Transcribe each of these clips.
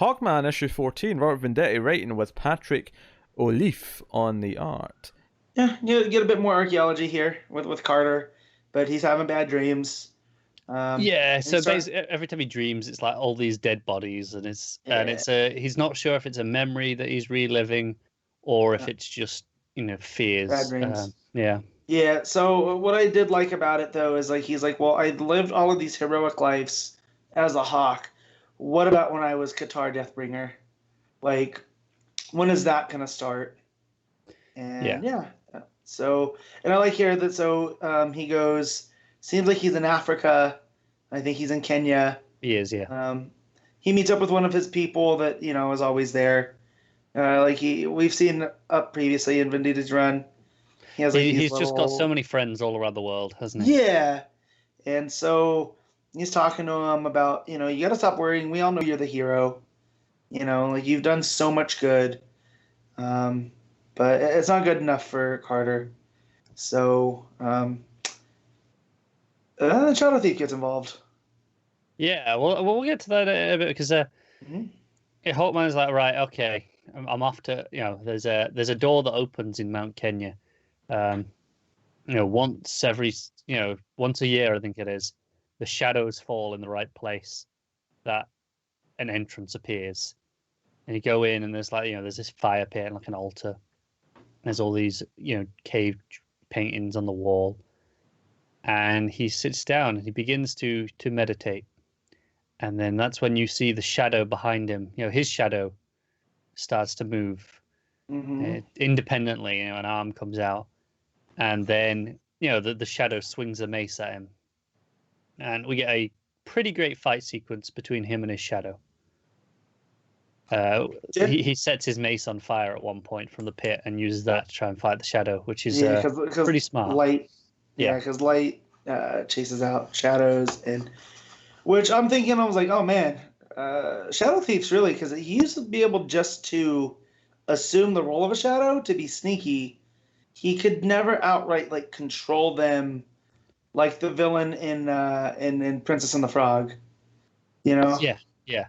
Hawkman issue 14, Robert Venditti writing with Patrick O'Leaf on the art. Yeah, you get a bit more archaeology here with Carter, but he's having bad dreams. Yeah, and so start, basically every time he dreams, it's like all these dead bodies, and yeah, he's not sure if it's a memory that he's reliving, or if yeah, it's just bad fears. dreams. Yeah, Yeah, so what I did like about it though is like he's like, well, I lived all of these heroic lives as a hawk. What about when I was Qatar Deathbringer? Like, when is that gonna start? yeah, And yeah, so and I like here that he goes. Seems like he's in Africa. I think he's in Kenya. he is. Yeah, Um, he meets up with one of his people that is always there. We've seen up previously in Vendita's run. He has like these he's just got so little, many friends all around the world, hasn't he? yeah, and so he's talking to him about you got to stop worrying. We all know you're the hero. Like you've done so much good, um, but it's not good enough for Carter. So the Shadow Thief gets involved. Yeah, well, we'll get to that a bit because Mhm. Hawkman's like, right, okay, I'm off to there's a door that opens in Mount Kenya, um, once a year, I think it is, the shadows fall in the right place, that an entrance appears, and you go in, and there's this fire pit and like an altar. There's all these cave paintings on the wall, and he sits down and he begins to meditate, and then that's when you see the shadow behind him. His shadow starts to move independently. An arm comes out, and then the shadow swings a mace at him, and we get a pretty great fight sequence between him and his shadow. He sets his mace on fire at one point from the pit and uses that to try and fight the shadow, which is pretty smart. Light, Yeah, because light chases out shadows, and which I'm thinking, I was like, oh man, Shadow Thief's really, because he used to be able just to assume the role of a shadow to be sneaky. He could never outright like control them, like the villain in Princess and the Frog. yeah, yeah.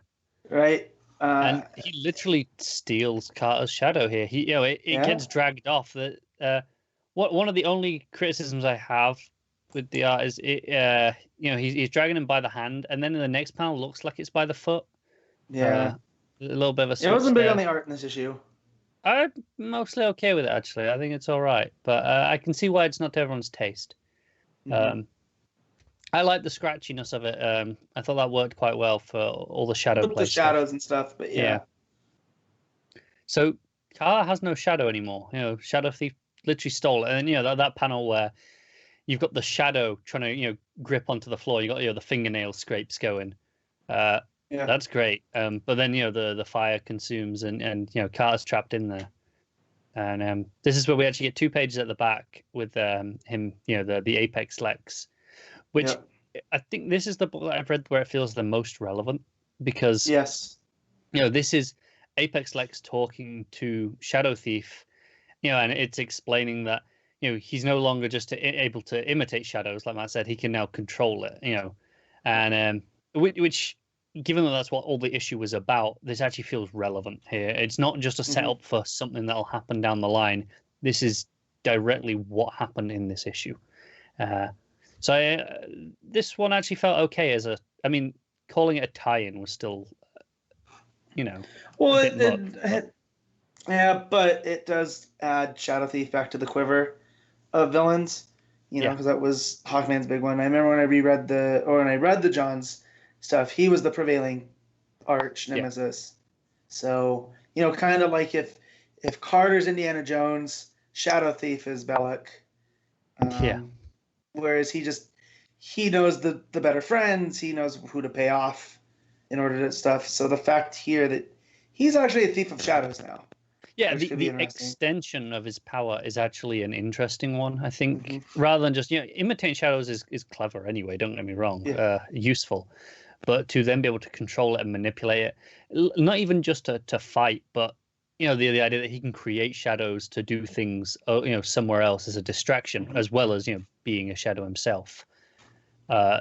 Right. And he literally steals Carter's shadow here. It Yeah. gets dragged off. One of the only criticisms I have with the art is he's dragging him by the hand, and then in the next panel looks like it's by the foot. Yeah. A little bit of a switch. It wasn't big there. on the art in this issue. I'm mostly okay with it, actually. I think it's all right, but I can see why it's not to everyone's taste. I like the scratchiness of it. I thought that worked quite well for all the shadow With play the shadows stuff. and stuff, but yeah. So Carter has no shadow anymore. Shadow Thief literally stole it, and then that panel where you've got the shadow trying to grip onto the floor. You got the fingernail scrapes going. Yeah. That's great. But then the fire consumes, and Carter's trapped in there. And this is where we actually get 2 pages at the back with him, the Apex Lex, which I think this is the book that I've read where it feels the most relevant, because yes, this is Apex Lex talking to Shadow Thief, and it's explaining that he's no longer just able to imitate shadows, like Matt said. He can now control it, and which, given that that's what all the issue was about, this actually feels relevant here. It's not just a setup for something that'll happen down the line. This is directly what happened in this issue. So this one actually felt okay calling it a tie-in was still, well, but but it does add Shadow Thief back to the quiver of villains, because that was Hawkman's big one. I remember when I read the John's stuff, he was the prevailing arch nemesis. So, kind of like if Carter's Indiana Jones, Shadow Thief is Belloc. Whereas he knows the better friends, he knows who to pay off in order to stuff. So the fact here that he's actually a thief of shadows now. Yeah, the extension of his power is actually an interesting one, I think, rather than just, imitating shadows is clever anyway, don't get me wrong, useful. But to then be able to control it and manipulate it, not even just to fight, but, the idea that he can create shadows to do things, somewhere else as a distraction, as well as, being a shadow himself,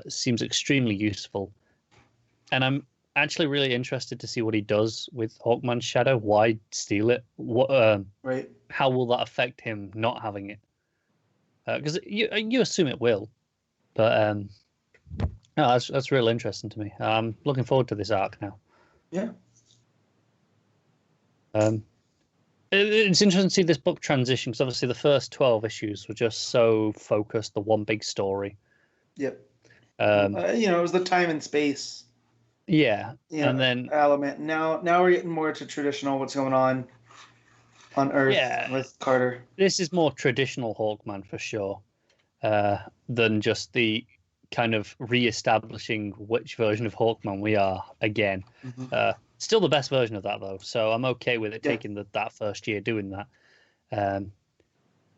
seems extremely useful. And actually really interested to see what he does with Hawkman's shadow. Why steal it? What? Right. How will that affect him not having it? Because you assume it will, but no, that's real interesting to me. I'm looking forward to this arc now. Yeah. It's interesting to see this book transition because obviously the first 12 issues were just so focused, the one big story. Yep. It was the time and space. Yeah, and then element. Now we're getting more to traditional. What's going on Earth with Carter? This is more traditional Hawkman for sure, than just the kind of re-establishing which version of Hawkman we are again. Mm-hmm. Still the best version of that though, so I'm okay with it taking that first year doing that.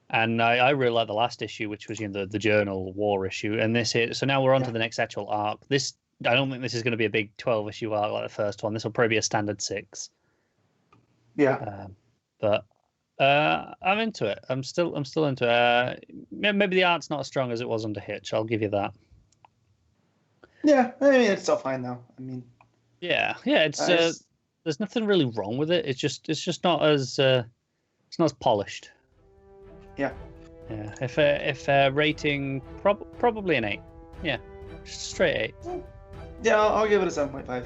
And I really like the last issue, which was the journal war issue, and this here. So now we're on to the next actual arc. I don't think this is going to be a big 12-issue arc like the first one. This will probably be a standard 6. Yeah. But I'm into it. I'm still into it. Maybe the art's not as strong as it was under Hitch. I'll give you that. Yeah, I mean it's still fine though. I mean. Yeah. It's there's nothing really wrong with it. It's just not as it's not as polished. Yeah. Yeah. If rating probably an 8. Yeah. Just straight 8. Yeah, I'll give it a 7.5.